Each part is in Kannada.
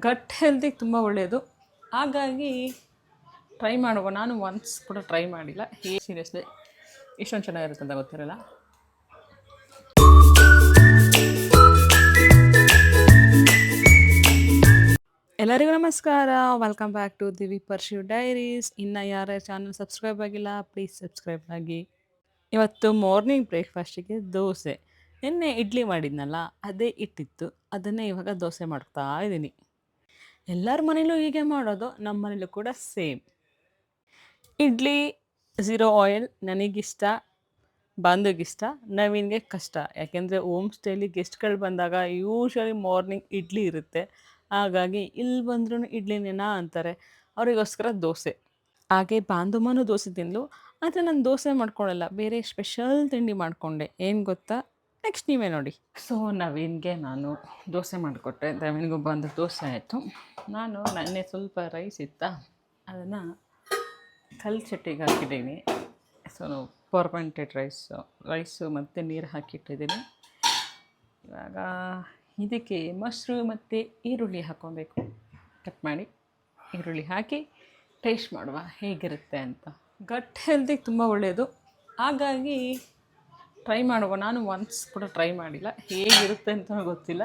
ಗಟ್ ಹೆಲ್ತಿಗೆ ತುಂಬ ಒಳ್ಳೆಯದು. ಹಾಗಾಗಿ ಟ್ರೈ ಮಾಡುವ. ನಾನು ಒನ್ಸ್ ಕೂಡ ಟ್ರೈ ಮಾಡಿಲ್ಲ. ಸೀರಿಯಸ್ಲಿ ಇಷ್ಟೊಂದು ಚೆನ್ನಾಗಿರುತ್ತೆ ಅಂತ ಗೊತ್ತಿರಲ್ಲ. ಎಲ್ಲರಿಗೂ ನಮಸ್ಕಾರ. Welcome back to Divi pursue diaries. ಇನ್ನು ಯಾರ ಚಾನಲ್ ಸಬ್ಸ್ಕ್ರೈಬ್ ಆಗಿಲ್ಲ ಪ್ಲೀಸ್ ಸಬ್ಸ್ಕ್ರೈಬ್ ಆಗಿ. ಇವತ್ತು ಮಾರ್ನಿಂಗ್ ಬ್ರೇಕ್ಫಾಸ್ಟಿಗೆ ದೋಸೆ. ನಿನ್ನೆ ಇಡ್ಲಿ ಮಾಡಿದ್ನಲ್ಲ, ಅದೇ ಇಟ್ಟಿತ್ತು, ಅದನ್ನೇ ಇವಾಗ ದೋಸೆ ಮಾಡ್ತಾ ಇದ್ದೀನಿ. ಎಲ್ಲರ ಮನೇಲೂ ಹೀಗೆ ಮಾಡೋದು, ನಮ್ಮ ಮನೇಲೂ ಕೂಡ ಸೇಮ್. ಇಡ್ಲಿ ಝೀರೋ ಆಯಿಲ್ ನನಗಿಷ್ಟ, ಬಾಂಧವ್ಗಿಷ್ಟ, ನವೀನ್ಗೆ ಕಷ್ಟ. ಯಾಕೆಂದರೆ ಹೋಮ್ ಸ್ಟೇಲಿ ಗೆಸ್ಟ್ಗಳು ಬಂದಾಗ ಯೂಶ್ವಲಿ ಮಾರ್ನಿಂಗ್ ಇಡ್ಲಿ ಇರುತ್ತೆ. ಹಾಗಾಗಿ ಇಲ್ಲಿ ಬಂದ್ರೂ ಇಡ್ಲಿನೇನಾ ಅಂತಾರೆ. ಅವರಿಗೋಸ್ಕರ ದೋಸೆ. ಹಾಗೆ ಬಾಂಧವನೂ ದೋಸೆ ತಿಂದಳು. ಆದರೆ ನಾನು ದೋಸೆ ಮಾಡ್ಕೊಳ್ಳಲ್ಲ, ಬೇರೆ ಸ್ಪೆಷಲ್ ತಿಂಡಿ ಮಾಡಿಕೊಂಡೆ. ಏನು ಗೊತ್ತಾ? ನೆಕ್ಸ್ಟ್ ನೀವೇ ನೋಡಿ. ಸೊ ನವೀನ್ಗೆ ನಾನು ದೋಸೆ ಮಾಡಿಕೊಟ್ಟೆ. ನವೀನ್ಗೂ ಬಂದು ದೋಸೆ ಆಯಿತು. ನಾನು ನೆನ್ನೆ ಸ್ವಲ್ಪ ರೈಸ್ ಇತ್ತಾ, ಅದನ್ನು ಕಲ್ಲು ಚಟ್ಟಿಗೆ ಹಾಕಿದ್ದೀನಿ. ಸೊ ಫರ್ಮೆಂಟೆಡ್ ರೈಸು ಮತ್ತು ನೀರು ಹಾಕಿಟ್ಟಿದ್ದೀನಿ. ಇವಾಗ ಇದಕ್ಕೆ ಮೊಸರು ಮತ್ತು ಈರುಳ್ಳಿ ಹಾಕ್ಕೊಬೇಕು. ಕಟ್ ಮಾಡಿ ಈರುಳ್ಳಿ ಹಾಕಿ ಟೇಸ್ಟ್ ಮಾಡುವ ಹೇಗಿರುತ್ತೆ ಅಂತ. ಗಟ್ ಹೆಲ್ತಿಗೆ ತುಂಬ ಒಳ್ಳೆಯದು. ಹಾಗಾಗಿ ಟ್ರೈ ಮಾಡುವ. ನಾನು ಒನ್ಸ್ ಕೂಡ ಟ್ರೈ ಮಾಡಿಲ್ಲ, ಹೇಗಿರುತ್ತೆ ಅಂತ ಗೊತ್ತಿಲ್ಲ.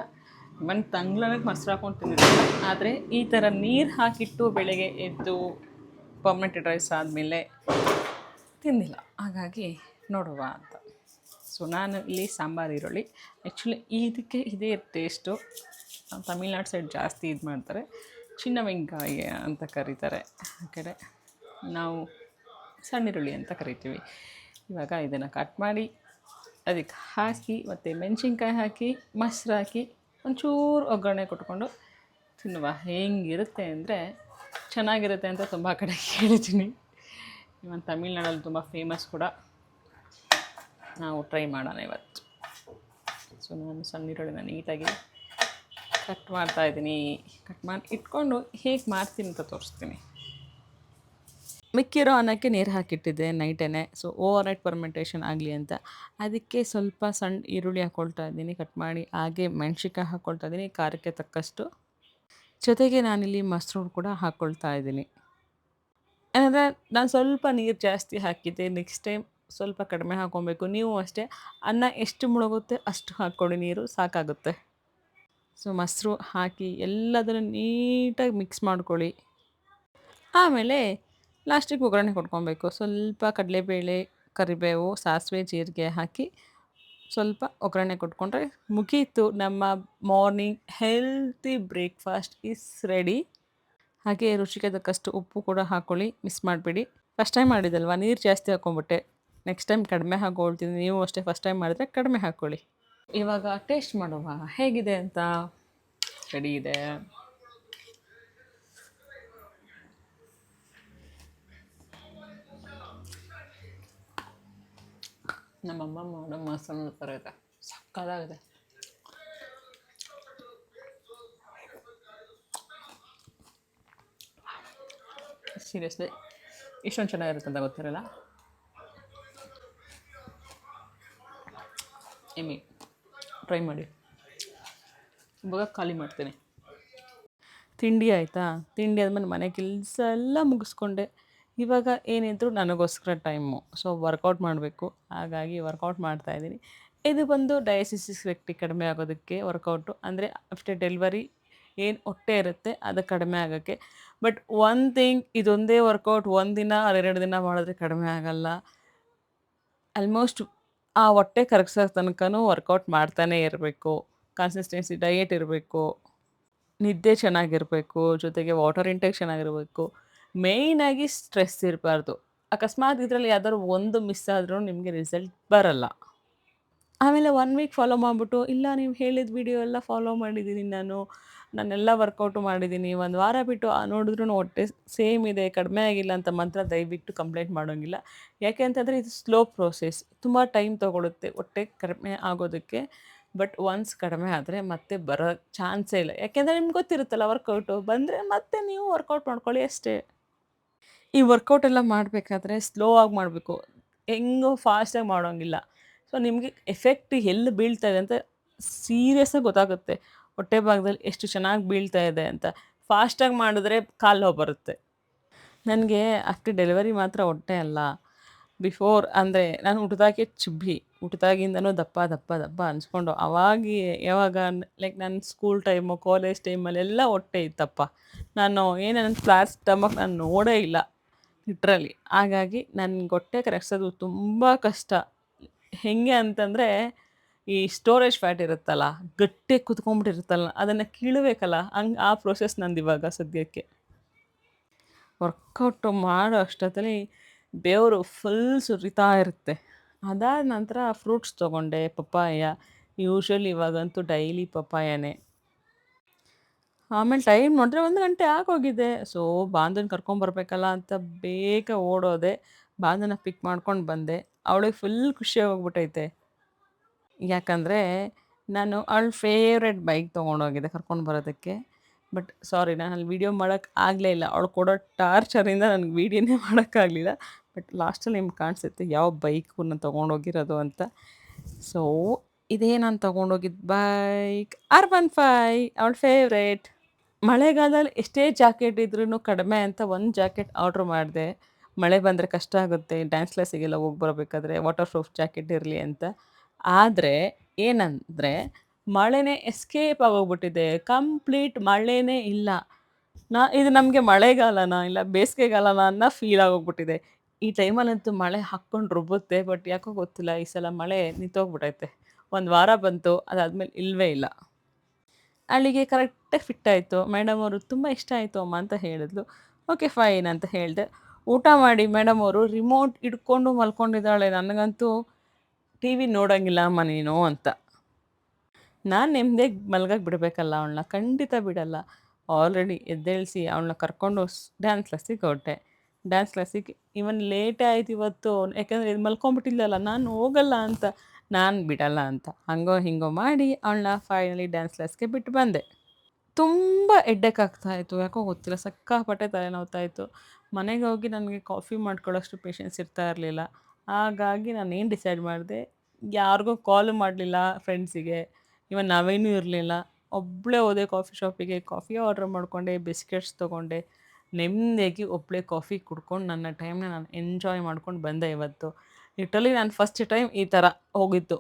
ತಂಗ್ಳನಕ್ಕೆ ಮೊಸರು ಹಾಕ್ಕೊಂಡು ತಿಂದಿದ್ದೆ. ಆದರೆ ಈ ಥರ ನೀರು ಹಾಕಿಟ್ಟು ಬೆಳಗ್ಗೆ ಎದ್ದು ಫರ್ಮೆಂಟೆಡ್ ರೈಸ್ ಆದಮೇಲೆ ತಿಂದಿಲ್ಲ. ಹಾಗಾಗಿ ನೋಡುವ ಅಂತ. ಸೊ ನಾನು ಇಲ್ಲಿ ಸಾಂಬಾರು ಈರುಳ್ಳಿ, ಆ್ಯಕ್ಚುಲಿ ಇದಕ್ಕೆ ಇದೇ ಟೇಸ್ಟು. ತಮಿಳ್ನಾಡು ಸೈಡ್ ಜಾಸ್ತಿ ಇದು ಮಾಡ್ತಾರೆ, ಚಿನ್ನ ವೆಂಕಾಯಿ ಅಂತ ಕರೀತಾರೆ ಆ ಕಡೆ, ನಾವು ಸಣ್ಣ ಈರುಳ್ಳಿ ಅಂತ ಕರಿತೀವಿ. ಇವಾಗ ಇದನ್ನು ಕಟ್ ಮಾಡಿ ಅದಕ್ಕೆ ಹಾಕಿ ಮತ್ತು ಮೆಣಸಿನ್ಕಾಯಿ ಹಾಕಿ ಮೊಸರು ಹಾಕಿ ಒಂಚೂರು ಒಗ್ಗರಣೆ ಕೊಟ್ಕೊಂಡು ತಿನ್ನುವ. ಹೆಂಗಿರುತ್ತೆ ಅಂದರೆ ಚೆನ್ನಾಗಿರುತ್ತೆ ಅಂತ ತುಂಬ ಕಡೆ ಕೇಳಿದ್ದೀನಿ. ಇವನ್ ತಮಿಳ್ನಾಡಲ್ಲಿ ತುಂಬ ಫೇಮಸ್ ಕೂಡ. ನಾವು ಟ್ರೈ ಮಾಡೋಣ ಇವತ್ತು. ಸೊ ನಾನು ಸಣ್ಣ ಈರುಳ್ಳಿನ ನೀಟಾಗಿ ಕಟ್ ಮಾಡ್ತಾಯಿದ್ದೀನಿ. ಕಟ್ ಮಾಡಿ ಇಟ್ಕೊಂಡು ಹೇಗೆ ಮಾಡ್ತೀನಿ ಅಂತ ತೋರಿಸ್ತೀನಿ. ಮಿಕ್ಕಿರೋ ಅನ್ನಕ್ಕೆ ನೀರು ಹಾಕಿಟ್ಟಿದ್ದೆ ನೈಟೇ. ಸೊ ಓವರ್ ನೈಟ್ ಫರ್ಮೆಂಟೇಷನ್ ಆಗಲಿ ಅಂತ. ಅದಕ್ಕೆ ಸ್ವಲ್ಪ ಸಣ್ಣ ಈರುಳ್ಳಿ ಹಾಕ್ಕೊಳ್ತಾ ಇದ್ದೀನಿ ಕಟ್ ಮಾಡಿ. ಹಾಗೆ ಮೆಣಸಿನ್ಕಾಯಿ ಹಾಕ್ಕೊಳ್ತಾ ಇದ್ದೀನಿ ಖಾರಕ್ಕೆ ತಕ್ಕಷ್ಟು. ಜೊತೆಗೆ ನಾನಿಲ್ಲಿ ಮೊಸರು ಕೂಡ ಹಾಕ್ಕೊಳ್ತಾ ಇದ್ದೀನಿ. ಏನಂದರೆ ನಾನು ಸ್ವಲ್ಪ ನೀರು ಜಾಸ್ತಿ ಹಾಕಿದ್ದೆ, ನೆಕ್ಸ್ಟ್ ಟೈಮ್ ಸ್ವಲ್ಪ ಕಡಿಮೆ ಹಾಕ್ಕೊಬೇಕು. ನೀವು ಅಷ್ಟೇ, ಅನ್ನ ಎಷ್ಟು ಮುಳುಗುತ್ತೆ ಅಷ್ಟು ಹಾಕ್ಕೊಡಿ, ನೀರು ಸಾಕಾಗುತ್ತೆ. ಸೊ ಮೊಸರು ಹಾಕಿ ಎಲ್ಲದನ್ನು ನೀಟಾಗಿ ಮಿಕ್ಸ್ ಮಾಡ್ಕೊಳ್ಳಿ. ಆಮೇಲೆ ಲಾಸ್ಟಿಗೆ ಒಗ್ಗರಣೆ ಕೊಟ್ಕೊಬೇಕು. ಸ್ವಲ್ಪ ಕಡಲೆಬೇಳೆ, ಕರಿಬೇವು, ಸಾಸಿವೆ, ಜೀರಿಗೆ ಹಾಕಿ ಸ್ವಲ್ಪ ಒಗ್ಗರಣೆ ಕೊಟ್ಕೊಂಡ್ರೆ ಮುಗೀತು. ನಮ್ಮ morning healthy breakfast is ready. ಹಾಗೆ ರುಚಿಗೆ ತಕ್ಕಷ್ಟು ಉಪ್ಪು ಕೂಡ ಹಾಕ್ಕೊಳ್ಳಿ, ಮಿಸ್ ಮಾಡಬೇಡಿ. ಫಸ್ಟ್ ಟೈಮ್ ಮಾಡಿದಲ್ವ, ನೀರು ಜಾಸ್ತಿ ಹಾಕ್ಕೊಂಬಿಟ್ಟೆ. ನೆಕ್ಸ್ಟ್ ಟೈಮ್ ಕಡಿಮೆ ಹಾಕ್ಕೊಳ್ತೀನಿ. ನೀವು ಅಷ್ಟೇ ಫಸ್ಟ್ ಟೈಮ್ ಮಾಡಿದ್ರೆ ಕಡಿಮೆ ಹಾಕ್ಕೊಳ್ಳಿ. ಇವಾಗ ಟೇಸ್ಟ್ ಮಾಡುವ ಹೇಗಿದೆ ಅಂತ. ರೆಡಿ ಇದೆ. ನಮ್ಮಮ್ಮ ಮಾಡೋ ಮಸಾಲೆ ಥರ ಇದೆ, ಸಕ್ಕತ್ತಾಗಿದೆ. ಸೀರಿಯಸ್ಲಿ ಇಷ್ಟೊಂದು ಚೆನ್ನಾಗಿರುತ್ತೆ ಅಂತ ಗೊತ್ತಿರಲ್ಲ. ಟ್ರೈ ಮಾಡಿ. ಇವಾಗ ಖಾಲಿ ಮಾಡ್ತೀನಿ. ತಿಂಡಿ ಆಯಿತಾ? ತಿಂಡಿ ಆದಮೇಲೆ ಮನೆ ಕೆಲಸ ಎಲ್ಲ ಮುಗಿಸ್ಕೊಂಡೆ. ಇವಾಗ ಏನಿದ್ರು ನನಗೋಸ್ಕರ ಟೈಮು. ಸೊ ವರ್ಕೌಟ್ ಮಾಡಬೇಕು. ಹಾಗಾಗಿ ವರ್ಕೌಟ್ ಮಾಡ್ತಾಯಿದ್ದೀನಿ. ಇದು ಬಂದು ಡಯಾಸಿಸ್ ವ್ಯಕ್ತಿ ಕಡಿಮೆ ಆಗೋದಕ್ಕೆ ವರ್ಕೌಟು. ಅಂದರೆ ಆಫ್ಟರ್ ಡೆಲಿವರಿ ಏನು ಹೊಟ್ಟೆ ಇರುತ್ತೆ ಅದು ಕಡಿಮೆ ಆಗೋಕ್ಕೆ. ಬಟ್ ಒನ್ ಥಿಂಗ್, ಇದೊಂದೇ ವರ್ಕೌಟ್ 1 ದಿನ 2 ದಿನ ಮಾಡಿದ್ರೆ ಕಡಿಮೆ ಆಗಲ್ಲ. ಆಲ್ಮೋಸ್ಟ್ ಆ ಹೊಟ್ಟೆ ಕರಗಿಸೋ ತನಕನೂ ವರ್ಕೌಟ್ ಮಾಡ್ತಾನೇ ಇರಬೇಕು. ಕನ್ಸಿಸ್ಟೆನ್ಸಿ ಡಯೆಟ್ ಇರಬೇಕು, ನಿದ್ದೆ ಚೆನ್ನಾಗಿರಬೇಕು, ಜೊತೆಗೆ ವಾಟರ್ ಇಂಟೇಕ್ ಚೆನ್ನಾಗಿರಬೇಕು. ಮೇಯ್ನಾಗಿ ಸ್ಟ್ರೆಸ್ ಇರಬಾರ್ದು. ಅಕಸ್ಮಾತ್ ಇದರಲ್ಲಿ ಯಾವ್ದಾದ್ರು ಒಂದು ಮಿಸ್ ಆದ್ರೂ ನಿಮಗೆ ರಿಸಲ್ಟ್ ಬರಲ್ಲ. ಆಮೇಲೆ 1 ವೀಕ್ ಫಾಲೋ ಮಾಡಿಬಿಟ್ಟು, ಇಲ್ಲ ನೀವು ಹೇಳಿದ ವಿಡಿಯೋ ಎಲ್ಲ ಫಾಲೋ ಮಾಡಿದ್ದೀನಿ, ನಾನೆಲ್ಲ ವರ್ಕೌಟು ಮಾಡಿದ್ದೀನಿ, 1 ವಾರ ಬಿಟ್ಟು ನೋಡಿದ್ರೂ ಹೊಟ್ಟೆ ಸೇಮ್ ಇದೆ, ಕಡಿಮೆ ಆಗಿಲ್ಲ ಅಂತ ಮಾತ್ರ ದಯವಿಟ್ಟು ಕಂಪ್ಲೇಂಟ್ ಮಾಡೋಂಗಿಲ್ಲ. ಯಾಕೆ ಅಂತಂದರೆ ಇದು ಸ್ಲೋ ಪ್ರೋಸೆಸ್, ತುಂಬ ಟೈಮ್ ತೊಗೊಳುತ್ತೆ ಹೊಟ್ಟೆ ಕಡಿಮೆ ಆಗೋದಕ್ಕೆ. ಬಟ್ ಒನ್ಸ್ ಕಡಿಮೆ ಆದರೆ ಮತ್ತೆ ಬರೋ ಚಾನ್ಸೇ ಇಲ್ಲ. ಯಾಕೆಂದರೆ ನಿಮ್ಗೆ ಗೊತ್ತಿರುತ್ತಲ್ಲ ವರ್ಕೌಟು ಬಂದರೆ ಮತ್ತೆ ನೀವು ವರ್ಕೌಟ್ ಮಾಡ್ಕೊಳ್ಳಿ ಅಷ್ಟೇ. ಈ ವರ್ಕೌಟ್ ಎಲ್ಲ ಮಾಡಬೇಕಾದ್ರೆ ಸ್ಲೋ ಆಗಿ ಮಾಡಬೇಕು, ಹೆಂಗೋ ಫಾಸ್ಟಾಗಿ ಮಾಡೋಂಗಿಲ್ಲ. ಸೊ ನಿಮಗೆ ಎಫೆಕ್ಟ್ ಎಲ್ಲಿ ಬೀಳ್ತಾ ಇದೆ ಅಂತ ಸೀರಿಯಸ್ಸಾಗಿ ಗೊತ್ತಾಗುತ್ತೆ. ಹೊಟ್ಟೆ ಭಾಗದಲ್ಲಿ ಎಷ್ಟು ಚೆನ್ನಾಗಿ ಬೀಳ್ತಾ ಇದೆ ಅಂತ. ಫಾಸ್ಟಾಗಿ ಮಾಡಿದ್ರೆ ಕಾಲು ನೋವು ಬರುತ್ತೆ. ನನಗೆ ಆಫ್ಟರ್ ಡೆಲಿವರಿ ಮಾತ್ರ ಹೊಟ್ಟೆ ಅಲ್ಲ, ಬಿಫೋರ್ ಅಂದರೆ ನಾನು ಹುಟ್ದಾಗೆ ಚುಬ್ಬಿ, ಹುಟ್ದಾಗಿಂದನೂ ದಪ್ಪ ದಪ್ಪ ದಪ್ಪ ಅನ್ಸ್ಕೊಂಡು ಅವಾಗಿ ಯಾವಾಗ ಲೈಕ್ ನನ್ನ ಸ್ಕೂಲ್ ಟೈಮು, ಕಾಲೇಜ್ ಟೈಮಲ್ಲೆಲ್ಲ ಹೊಟ್ಟೆ ಇತ್ತಪ್ಪ. ನಾನು ಏನು ನನ್ನ ಫ್ಲಾಟ್ ಸ್ಟಮಕ್ ನಾನು ನೋಡೇ ಇಲ್ಲ ಲಿಟ್ರಲಿ. ಹಾಗಾಗಿ ನನ್ಗೆ ಹೊಟ್ಟೆ ಕರಗ್ಸೋದು ತುಂಬ ಕಷ್ಟ. ಹೆಂಗೆ ಅಂತಂದರೆ, ಈ ಸ್ಟೋರೇಜ್ ಫ್ಯಾಟ್ ಇರುತ್ತಲ್ಲ, ಗಟ್ಟಿಯಾಗಿ ಕುತ್ಕೊಂಡ್ಬಿಟ್ಟಿರುತ್ತಲ್ಲ, ಅದನ್ನು ಕೀಳಬೇಕಲ್ಲ, ಹಂಗೆ ಆ ಪ್ರೊಸೆಸ್ ನಂದು ಇವಾಗ ಸದ್ಯಕ್ಕೆ. ವರ್ಕೌಟು ಮಾಡೋ ಅಷ್ಟೊತ್ತಲ್ಲಿ ಬೆವರು ಫುಲ್ ಸುರಿತಾ ಇರುತ್ತೆ. ಅದಾದ ನಂತರ ಫ್ರೂಟ್ಸ್ ತೊಗೊಂಡೆ, ಪಪ್ಪಾಯ. ಯೂಶ್ವಲಿ ಇವಾಗಂತೂ ಡೈಲಿ ಪಪ್ಪಾಯನೇ. ಆಮೇಲೆ ಟೈಮ್ ನೋಡಿದ್ರೆ 1 ಗಂಟೆ ಆಗೋಗಿದೆ. ಸೊ, ಬಾಂಧವನ್ನ ಕರ್ಕೊಂಬರ್ಬೇಕಲ್ಲ ಅಂತ ಬೇಗ ಓಡೋದೆ. ಬಾಂಧವನ್ನ ಪಿಕ್ ಮಾಡ್ಕೊಂಡು ಬಂದೆ. ಅವಳಿಗೆ ಫುಲ್ ಖುಷಿ ಆಗೋಗ್ಬಿಟ್ಟೈತೆ. ಯಾಕಂದರೆ ನಾನು ಅವಳ ಫೇವ್ರೆಟ್ ಬೈಕ್ ತೊಗೊಂಡೋಗಿದ್ದೆ ಕರ್ಕೊಂಡು ಬರೋದಕ್ಕೆ. ಬಟ್ ಸಾರಿ, ನಾನು ಅಲ್ಲಿ ವೀಡಿಯೋ ಮಾಡೋಕ್ಕೆ ಆಗಲೇ ಇಲ್ಲ. ಅವಳು ಕೊಡೋ ಟಾರ್ಚರಿಂದ ನನಗೆ ವೀಡಿಯೋನೇ ಮಾಡೋಕ್ಕಾಗಲಿಲ್ಲ. ಬಟ್ ಲಾಸ್ಟಲ್ಲಿ ನಿಮ್ಗೆ ಕಾಣಿಸುತ್ತೆ ಯಾವ ಬೈಕನ್ನ ತೊಗೊಂಡೋಗಿರೋದು ಅಂತ. ಸೊ, ಇದೇ ನಾನು ತೊಗೊಂಡೋಗಿದ್ದ ಬೈಕ್ R15, ಅವಳ ಫೇವ್ರೇಟ್. ಮಳೆಗಾಲದಲ್ಲಿ ಎಷ್ಟೇ ಜಾಕೆಟ್ ಇದ್ರೂ ಕಡಿಮೆ ಅಂತ ಒಂದು ಜಾಕೆಟ್ ಆರ್ಡ್ರ್ ಮಾಡಿದೆ. ಮಳೆ ಬಂದರೆ ಕಷ್ಟ ಆಗುತ್ತೆ, ಡ್ಯಾನ್ಸ್ ಕ್ಲಾಸಿಗೆಲ್ಲ ಹೋಗಿ ಬರಬೇಕಾದ್ರೆ ವಾಟರ್ ಪ್ರೂಫ್ ಜಾಕೆಟ್ ಇರಲಿ ಅಂತ. ಆದರೆ ಏನಂದರೆ, ಮಳೆನೇ ಎಸ್ಕೇಪ್ ಆಗೋಗ್ಬಿಟ್ಟಿದೆ. ಕಂಪ್ಲೀಟ್ ಮಳೆನೇ ಇಲ್ಲ. ಇದು ನಮಗೆ ಮಳೆಗಾಲನಾ ಇಲ್ಲ ಬೇಸಿಗೆಗಾಲನಾ ಅನ್ನೋ ಫೀಲ್ ಆಗೋಗ್ಬಿಟ್ಟಿದೆ. ಈ ಟೈಮಲ್ಲಂತೂ ಮಳೆ ಹಾಕ್ಕೊಂಡು ರುಬ್ಬುತ್ತೆ. ಬಟ್ ಯಾಕೋ ಗೊತ್ತಿಲ್ಲ, ಈ ಸಲ ಮಳೆ ನಿಂತೋಗ್ಬಿಟ್ಟೈತೆ. 1 ವಾರ ಬಂತು, ಅದಾದಮೇಲೆ ಇಲ್ಲವೇ ಇಲ್ಲ. ಅವಳಿಗೆ ಕರೆಕ್ಟಾಗಿ ಫಿಟ್ ಆಯಿತು. ಮೇಡಮ್ ಅವರು ತುಂಬ ಇಷ್ಟ ಆಯಿತು ಅಮ್ಮ ಅಂತ ಹೇಳಿದ್ಲು. ಓಕೆ ಫೈನ್ ಅಂತ ಹೇಳಿದೆ. ಊಟ ಮಾಡಿ ಮೇಡಮ್ ಅವರು ರಿಮೋಟ್ ಹಿಡ್ಕೊಂಡು ಮಲ್ಕೊಂಡಿದ್ದಾಳೆ. ನನಗಂತೂ ಟಿ ವಿ ನೋಡೋಂಗಿಲ್ಲ ಅಮ್ಮ ನೀನು ಅಂತ. ನಾನು ನೆಮ್ಮದಿಯಾಗಿ ಮಲ್ಗಕ್ಕೆ ಬಿಡಬೇಕಲ್ಲ ಅವಳನ್ನ, ಖಂಡಿತ ಬಿಡಲ್ಲ. ಆಲ್ರೆಡಿ ಎದ್ದೇಳಿಸಿ ಅವಳನ್ನ ಕರ್ಕೊಂಡು ಡ್ಯಾನ್ಸ್ ಕ್ಲಾಸಿಗೆ ಹೊರಟೆ. ಡ್ಯಾನ್ಸ್ ಕ್ಲಾಸಿಗೆ ಇವನ್ ಲೇಟೇ ಆಯ್ತು ಇವತ್ತು, ಯಾಕಂದರೆ ಇದು ಮಲ್ಕೊಂಡ್ಬಿಟ್ಟಿಲ್ಲಲ್ಲ, ನಾನು ಹೋಗಲ್ಲ ಅಂತ. ನಾನು ಬಿಡಲ್ಲ ಅಂತ ಹಂಗೋ ಹಿಂಗೋ ಮಾಡಿ ಅವಳನ್ನ ಫೈನಲಿ ಡ್ಯಾನ್ಸ್ ಕ್ಲಾಸ್ಗೆ ಬಿಟ್ಟು ಬಂದೆ. ತುಂಬ ಹೆಡ್ಡೇಕ್ ಆಗ್ತಾಯಿತ್ತು, ಯಾಕೋ ಗೊತ್ತಿಲ್ಲ, ಸಿಕ್ಕಾಪಟ್ಟೆ ತಲೆನೋವ್ತಾಯಿತ್ತು. ಮನೆಗೆ ಹೋಗಿ ನನಗೆ ಕಾಫಿ ಮಾಡ್ಕೊಳ್ಳೋಷ್ಟು ಪೇಷನ್ಸ್ ಇರ್ತಾ ಇರಲಿಲ್ಲ. ಹಾಗಾಗಿ ನಾನು ಏನು ಡಿಸೈಡ್ ಮಾಡಿದೆ, ಯಾರಿಗೂ ಕಾಲು ಮಾಡಲಿಲ್ಲ ಫ್ರೆಂಡ್ಸಿಗೆ, ಇವನ್ ನವೀನೂ ಇರಲಿಲ್ಲ. ಒಬ್ಬಳೇ ಹೋದೆ ಕಾಫಿ ಶಾಪಿಗೆ, ಕಾಫಿ ಆರ್ಡ್ರ್ ಮಾಡಿಕೊಂಡೆ, ಬಿಸ್ಕೆಟ್ಸ್ ತೊಗೊಂಡೆ, ನೆಮ್ಮದಿಯಾಗಿ ಒಬ್ಬಳೇ ಕಾಫಿ ಕುಡ್ಕೊಂಡು ನನ್ನ ಟೈಮ್ನ ನಾನು ಎಂಜಾಯ್ ಮಾಡ್ಕೊಂಡು ಬಂದೆ ಇವತ್ತು. ಲಿಟ್ರಲಿ ನಾನು ಫಸ್ಟ್ ಟೈಮ್ ಈ ಥರ ಹೋಗಿದ್ದು.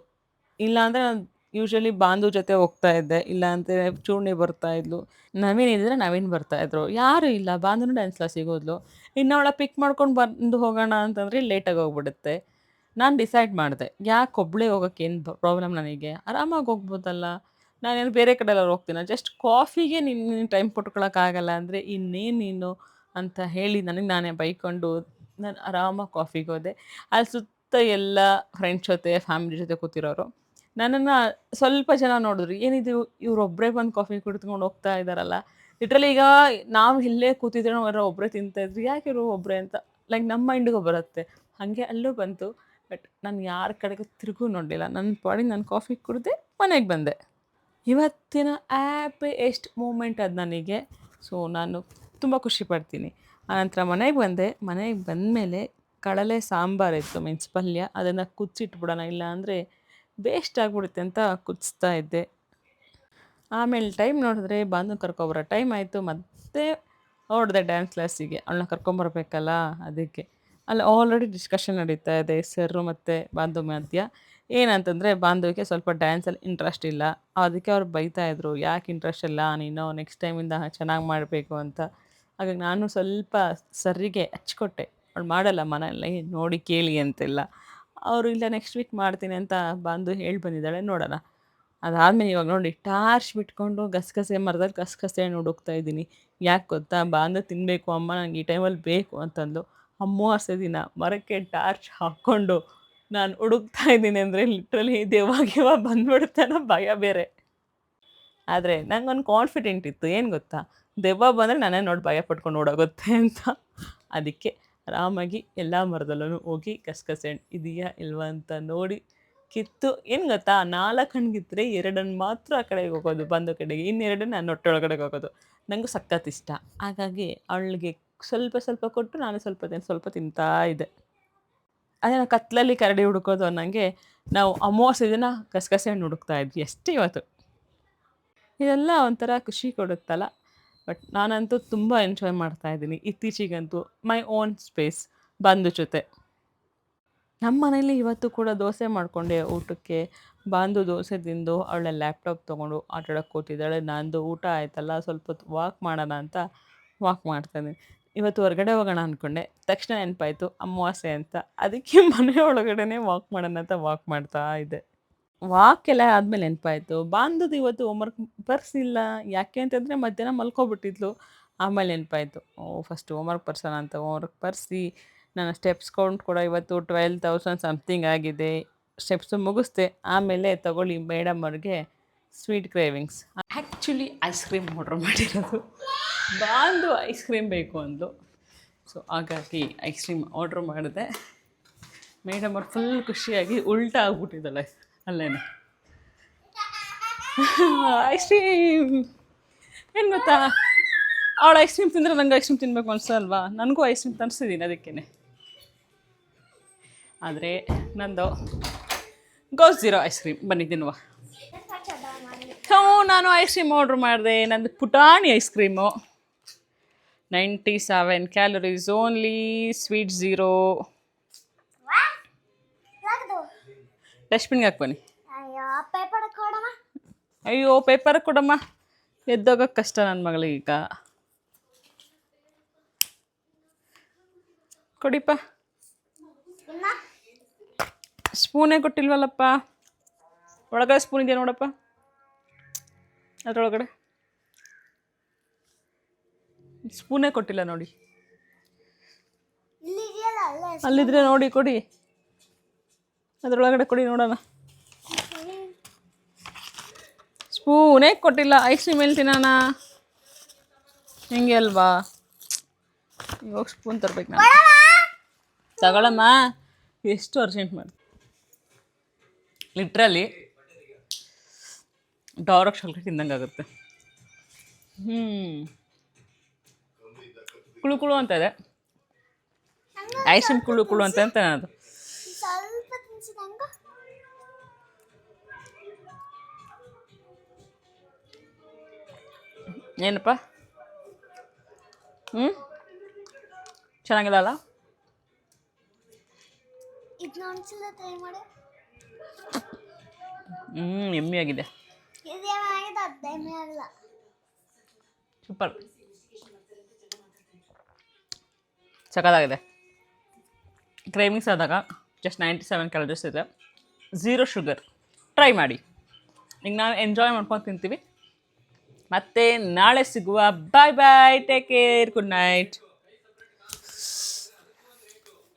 ಇಲ್ಲಾಂದರೆ ನಾನು ಯೂಶ್ವಲಿ ಬಾಂಧು ಜೊತೆ ಹೋಗ್ತಾ ಇದ್ದೆ, ಇಲ್ಲಾಂದರೆ ಚೂರ್ಣಿ ಬರ್ತಾಯಿದ್ಲು, ನವೀನ್ ಇದ್ದರೆ ನವೀನ್ ಬರ್ತಾಯಿದ್ರು. ಯಾರೂ ಇಲ್ಲ, ಬಾಂಧುನು ಡ್ಯಾನ್ಸ್ ಕ್ಲಾಸಿಗೆ ಹೋದ್ಲು. ಇನ್ನು ಅವಳ ಪಿಕ್ ಮಾಡ್ಕೊಂಡು ಬಂದು ಹೋಗೋಣ ಅಂತಂದರೆ ಲೇಟಾಗಿ ಹೋಗ್ಬಿಡುತ್ತೆ. ನಾನು ಡಿಸೈಡ್ ಮಾಡಿದೆ, ಯಾಕೆ ಒಬ್ಬಳೇ ಹೋಗೋಕ್ಕೆ ಏನು ಪ್ರಾಬ್ಲಮ್ ನನಗೆ, ಆರಾಮಾಗಿ ಹೋಗ್ಬೋದಲ್ಲ. ನಾನೇನು ಬೇರೆ ಕಡೆ ಎಲ್ಲಾದ್ರು ಹೋಗ್ತೀನ, ಜಸ್ಟ್ ಕಾಫಿಗೆ ನೀನು ಟೈಮ್ ಕೊಟ್ಕೊಳ್ಳೋಕ್ಕಾಗಲ್ಲ ಅಂದರೆ ಇನ್ನೇನು ನೀನು ಅಂತ ಹೇಳಿ ನನಗೆ ನಾನೇ ಬೈಕೊಂಡು ನಾನು ಆರಾಮಾಗಿ ಕಾಫಿಗೆ ಹೋದೆ. ಅಲ್ಲಿ ಸುತ್ತ ಎಲ್ಲ ಫ್ರೆಂಡ್ಸ್ ಜೊತೆ, ಫ್ಯಾಮಿಲಿ ಜೊತೆ ಕೂತಿರೋರು. ನನ್ನನ್ನು ಸ್ವಲ್ಪ ಜನ ನೋಡಿದ್ರು, ಏನಿದು ಇವರೊಬ್ಬರೇ ಬಂದು ಕಾಫಿ ಕುಡಿದ್ಕೊಂಡು ಹೋಗ್ತಾ ಇದ್ದಾರಲ್ಲ. ಲಿಟ್ರಲಿ ಈಗ ನಾವು ಇಲ್ಲೇ ಕೂತಿದ್ರೆ ಅವರ ಒಬ್ಬರೇ ತಿಂತಾಯಿದ್ರು, ಯಾಕೆ ಇವರು ಒಬ್ಬರೇ ಅಂತ ಲೈಕ್ ನಮ್ಮ ಮೈಂಡಿಗೂ ಬರುತ್ತೆ. ಹಾಗೆ ಅಲ್ಲೂ ಬಂತು. ಬಟ್ ನಾನು ಯಾರ ಕಡೆಗೂ ತಿರುಗೂ ನೋಡಲಿಲ್ಲ. ನನ್ನ ಪಾಡಿಗೆ ನಾನು ಕಾಫಿ ಕುಡಿದೆ, ಮನೆಗೆ ಬಂದೆ. ಇವತ್ತಿನ ಹ್ಯಾಪಿಯೆಸ್ಟ್ ಮೂಮೆಂಟ್ ಅದು ನನಗೆ. ಸೊ, ನಾನು ತುಂಬ ಖುಷಿಪಡ್ತೀನಿ. ಆನಂತರ ಮನೆಗೆ ಬಂದೆ. ಮನೆಗೆ ಬಂದಮೇಲೆ ಕಡಲೆ ಸಾಂಬಾರಿತ್ತು, ಮೀನ್ಸ್ ಪಲ್ಯ, ಅದನ್ನು ಕುದಿಸಿಟ್ಬಿಡೋಣ, ಇಲ್ಲ ಅಂದರೆ ವೇಸ್ಟ್ ಆಗಿಬಿಡುತ್ತೆ ಅಂತ ಕುದಿಸ್ತಾ ಇದ್ದೆ. ಆಮೇಲೆ ಟೈಮ್ ನೋಡಿದ್ರೆ ಬಾಂಧವನ್ನ ಕರ್ಕೊಬರೋ ಟೈಮ್ ಆಯಿತು. ಮತ್ತೆ ಹೊರಡ್ದೆ ಡ್ಯಾನ್ಸ್ ಕ್ಲಾಸಿಗೆ, ಅವಳನ್ನ ಕರ್ಕೊಂಬರ್ಬೇಕಲ್ಲ ಅದಕ್ಕೆ. ಅಲ್ಲಿ ಆಲ್ರೆಡಿ ಡಿಸ್ಕಷನ್ ನಡೀತಾ ಇದೆ ಸರ್ರು ಮತ್ತು ಬಾಂಧವ್ ಮಧ್ಯ. ಏನಂತಂದರೆ, ಬಾಂಧವಿಗೆ ಸ್ವಲ್ಪ ಡ್ಯಾನ್ಸಲ್ಲಿ ಇಂಟ್ರೆಸ್ಟ್ ಇಲ್ಲ. ಅದಕ್ಕೆ ಅವ್ರು ಬೈತಾಯಿದ್ರು, ಯಾಕೆ ಇಂಟ್ರೆಸ್ಟ್ ಇಲ್ಲ ನೀನು, ನೆಕ್ಸ್ಟ್ ಟೈಮಿಂದ ಚೆನ್ನಾಗಿ ಮಾಡಬೇಕು ಅಂತ. ಹಾಗಾಗಿ ನಾನು ಸ್ವಲ್ಪ ಸರ್ರಿಗೆ ಹಚ್ಕೊಟ್ಟೆ, ಅವಳು ಮಾಡಲ್ಲ ಮನೆಯಲ್ಲಿ, ನೋಡಿ ಕೇಳಿ ಅಂತೆಲ್ಲ. ಅವರು ಇಲ್ಲ ನೆಕ್ಸ್ಟ್ ವೀಕ್ ಮಾಡ್ತೀನಿ ಅಂತ ಬಂದು ಹೇಳಿ ಬಂದಿದ್ದಾಳೆ, ನೋಡೋಣ. ಅದಾದಮೇಲೆ ಇವಾಗ ನೋಡಿ ಟಾರ್ಚ್ ಬಿಟ್ಕೊಂಡು ಗಸಗಸೆ ಮರದಲ್ಲಿ ಗಸಗಸೆ ಹಣ್ಣು ಹುಡುಕ್ತಾ ಇದ್ದೀನಿ. ಯಾಕೆ ಗೊತ್ತಾ, ಬಾಂದು ತಿನ್ನಬೇಕು ಅಮ್ಮ, ನಂಗೆ ಈ ಟೈಮಲ್ಲಿ ಬೇಕು ಅಂತಂದು. ಅಮಾವಾಸ್ಯೆ ದಿನ ಮರಕ್ಕೆ ಟಾರ್ಚ್ ಹಾಕ್ಕೊಂಡು ನಾನು ಹುಡುಕ್ತಾ ಇದ್ದೀನಿ ಅಂದರೆ ಲಿಟ್ರಲಿ ದೆವ್ವ ಗಿವ್ವ ಬಂದ್ಬಿಡುತ್ತೆ ಅನ್ನೋ ಭಯ ಬೇರೆ. ಆದರೆ ನಂಗೊಂದು ಕಾನ್ಫಿಡೆಂಟ್ ಇತ್ತು, ಏನು ಗೊತ್ತಾ, ದೆವ್ವ ಬಂದರೆ ನನ್ನೇ ನೋಡಿ ಭಯ ಪಟ್ಕೊಂಡು ಓಡೋಗುತ್ತೆ ಅಂತ. ಅದಕ್ಕೆ ಆರಾಮಾಗಿ ಎಲ್ಲ ಮರದಲ್ಲೂ ಹೋಗಿ ಗಸಗಸೆ ಹಣ್ಣು ಇದೆಯಾ ಇಲ್ವಾ ಅಂತ ನೋಡಿ ಕಿತ್ತು, ಏನು ಗೊತ್ತಾ, 4 ಹಣ್ಣಿಗಿದ್ರೆ 2 ಮಾತ್ರ ಆ ಕಡೆಗೆ ಹೋಗೋದು, ಬಂದು ಕಡೆಗೆ, ಇನ್ನೆರಡು ನಾನು ಹೊಟ್ಟೆ ಒಳಗಡೆಗೆ ಹೋಗೋದು. ನನಗೂ ಸಖತ್ ಇಷ್ಟ. ಹಾಗಾಗಿ ಅವಳಿಗೆ ಸ್ವಲ್ಪ ಸ್ವಲ್ಪ ಕೊಟ್ಟು ನಾನು ಸ್ವಲ್ಪ ತಿಂತಾ ಇದ್ದೆ. ಅದೇನೋ ಕತ್ಲಲ್ಲಿ ಕರಡಿ ಹುಡುಕೋದು ಅನ್ನಂಗೆ ನಾವು ಅಮಾವಾಸ್ಯೆ ದಿನ ಗಸಗಸೆ ಹಣ್ಣು ಹುಡುಕ್ತಾ ಇದ್ವಿ ಅಷ್ಟೇ ಇವತ್ತು. ಇದೆಲ್ಲ ಒಂಥರ ಖುಷಿ ಕೊಡುತ್ತಲ್ಲ. ಬಟ್ ನಾನಂತೂ ತುಂಬ ಎಂಜಾಯ್ ಮಾಡ್ತಾಯಿದ್ದೀನಿ ಇತ್ತೀಚಿಗಂತೂ. ಮೈ ಓನ್ ಸ್ಪೇಸ್ ಬಂಧು ಜೊತೆ. ನಮ್ಮ ಮನೇಲಿ ಇವತ್ತು ಕೂಡ ದೋಸೆ ಮಾಡಿಕೊಂಡೆ ಊಟಕ್ಕೆ. ಬಾಂದು ದೋಸೆ ತಿಂದು ಅವಳ ಲ್ಯಾಪ್ಟಾಪ್ ತೊಗೊಂಡು ಆಟಾಡೋಕ್ಕೆ ಕೂತಿದ್ದಾಳೆ. ನಂದು ಊಟ ಆಯ್ತಲ್ಲ, ಸ್ವಲ್ಪ ಹೊತ್ತು ವಾಕ್ ಮಾಡೋಣ ಅಂತ ವಾಕ್ ಮಾಡ್ತಾಯಿದ್ದೀನಿ. ಇವತ್ತು ಹೊರಗಡೆ ಹೋಗೋಣ ಅಂದ್ಕೊಂಡೆ, ತಕ್ಷಣ ನೆನಪಾಯ್ತು ಅಮಾವಾಸ್ಯೆ ಅಂತ. ಅದಕ್ಕೆ ಮನೆ ಒಳಗಡೆನೇ ವಾಕ್ ಮಾಡೋಣ ಅಂತ ವಾಕ್ ಮಾಡ್ತಾ ಇದ್ದೆ. ವಾಕ್ ಎಲ್ಲ ಆದಮೇಲೆ ನೆನಪಾಯ್ತು, ಬಾಂಧುದು ಇವತ್ತು ಹೋಮ್‌ವರ್ಕ್ ಬರ್ಸಿಲ್ಲ. ಯಾಕೆ ಅಂತಂದರೆ ಮಧ್ಯಾಹ್ನ ಮಲ್ಕೊಬಿಟ್ಟಿದ್ಲು. ಆಮೇಲೆ ನೆನಪಾಯ್ತು, ಓಹ್! ಫಸ್ಟ್ ಹೋಮ್‌ವರ್ಕ್ ಬರ್ಸೋಣ ಅಂತ ಹೋಮ್‌ವರ್ಕ್ ಬರ್ಸಿ, ನನ್ನ ಸ್ಟೆಪ್ಸ್ ಕೌಂಟ್ ಕೂಡ ಇವತ್ತು 12,000 ಸಮಥಿಂಗ್ ಆಗಿದೆ. ಸ್ಟೆಪ್ಸು ಮುಗಿಸ್ದೆ. ಆಮೇಲೆ ತಗೊಳ್ಳಿ ಮೇಡಮ್ ಅವ್ರಿಗೆ sweet cravings. Actually ice cream order ಮಾಡಿರೋದು. ಬಾಂದು ಐಸ್ ಕ್ರೀಮ್ ಬೇಕು ಅಂದ್ಲು. ಸೊ ಹಾಗಾಗಿ ಐಸ್ ಕ್ರೀಮ್ ಆರ್ಡ್ರ್ ಮಾಡಿದೆ. ಮೇಡಮ್ ಅವ್ರು ಫುಲ್ ಖುಷಿಯಾಗಿ ಉಲ್ಟಾ ಆಗ್ಬಿಟ್ಟಿದ್ದಾಳೆ ಅಲ್ಲೇನೆ. ಐಸ್ ಕ್ರೀಮ್ ಏನು ಗೊತ್ತಾ, ಅವಳು ಐಸ್ ಕ್ರೀಮ್ ತಿಂದರೆ ನಂಗೆ ಐಸ್ ಕ್ರೀಮ್ ತಿನ್ನಬೇಕು ಅನಿಸಲ್ವಾ? ನನಗೂ ಐಸ್ ಕ್ರೀಮ್ ತರಿಸಿದ್ದೀನಿ ಅದಕ್ಕೇ. ಆದರೆ ನಂದು ಗೋಸ್ ಜೀರೋ ಐಸ್ ಕ್ರೀಮ್ ಬನ್ನಿ ತಿನ್ನುವ. ನಾನು ಐಸ್ ಕ್ರೀಮ್ ಆರ್ಡ್ರ್ ಮಾಡಿದೆ. ನಂದು ಪುಟಾಣಿ ice cream, 97 calories only, sweet zero. ಡಸ್ಟ್ಬಿನ್ಗೆ ಹಾಕಿ ಬನ್ನಿ. ಅಯ್ಯೋ ಪೇಪರ್ ಕೊಡಮ್ಮ, ಎದ್ದೋಗಕ್ಕೆ ಕಷ್ಟ ನನ್ನ ಮಗಳಿಗೆ. ಕೊಡಿಪ್ಪ. ಸ್ಪೂನೇ ಕೊಟ್ಟಿಲ್ವಲ್ಲಪ್ಪ. ಒಳಗಡೆ ಸ್ಪೂನ್ ಇದೆಯಾ ನೋಡಪ್ಪ, ಅದರೊಳಗಡೆ ಸ್ಪೂನೇ ಕೊಟ್ಟಿಲ್ಲ ನೋಡಿ. ಅಲ್ಲಿದ್ರೆ ನೋಡಿ ಕೊಡಿ, ಅದರೊಳಗಡೆ ಕೊಡಿ ನೋಡೋಣ. ಸ್ಪೂನೇ ಕೊಟ್ಟಿಲ್ಲ. ಐಸ್ ಕ್ರೀಮ್ ಎಲ್ಲಿ ತಿನ್ನೋಣ? ಹಿಂಗೆ ಅಲ್ವಾ? ಇವಾಗ ಸ್ಪೂನ್ ತರ್ಬೇಕು ನಾನು. ತಗೊಳಮ್ಮ, ಎಷ್ಟು ಅರ್ಜೆಂಟ್ ಮಾಡಿ. ಲಿಟ್ರಲಿ ಡಾರ್ಕ್ ಚಾಕ್ಲೇಟ್ ತಿಂದಂಗೆ ಆಗುತ್ತೆ. ಕುಳು ಕುಳು ಅಂತ ಇದೆ. ಐಸ್ ಕ್ರೀಮ್ ಕುಳು ಕುಳು ಅಂತ ಅದು. ಏನಪ್ಪ? ಚೆನ್ನಾಗಿಲ್ಲ ಅಲ್ಲ? ಎಮ್ಮಿ ಆಗಿದೆ. ಸೂಪರ್, ಸಕ್ಕತ್ತಾಗಿದೆ. ಕ್ರೇವಿಂಗ್ಸ್ ಆದಾಗ ಜಸ್ಟ್ 97 ಕ್ಯಾಲರೀಸ್ ಇದೆ, ಝೀರೋ ಶುಗರ್. ಟ್ರೈ ಮಾಡಿ. ಈಗ ನಾವು ಎಂಜಾಯ್ ಮಾಡ್ಕೊಂಡು ತಿಂತೀವಿ. ಮತ್ತೆ ನಾಳೆ ಸಿಗುವ. ಬಾಯ್ ಬಾಯ್, ಟೇಕ್ ಕೇರ್, ಗುಡ್ ನೈಟ್.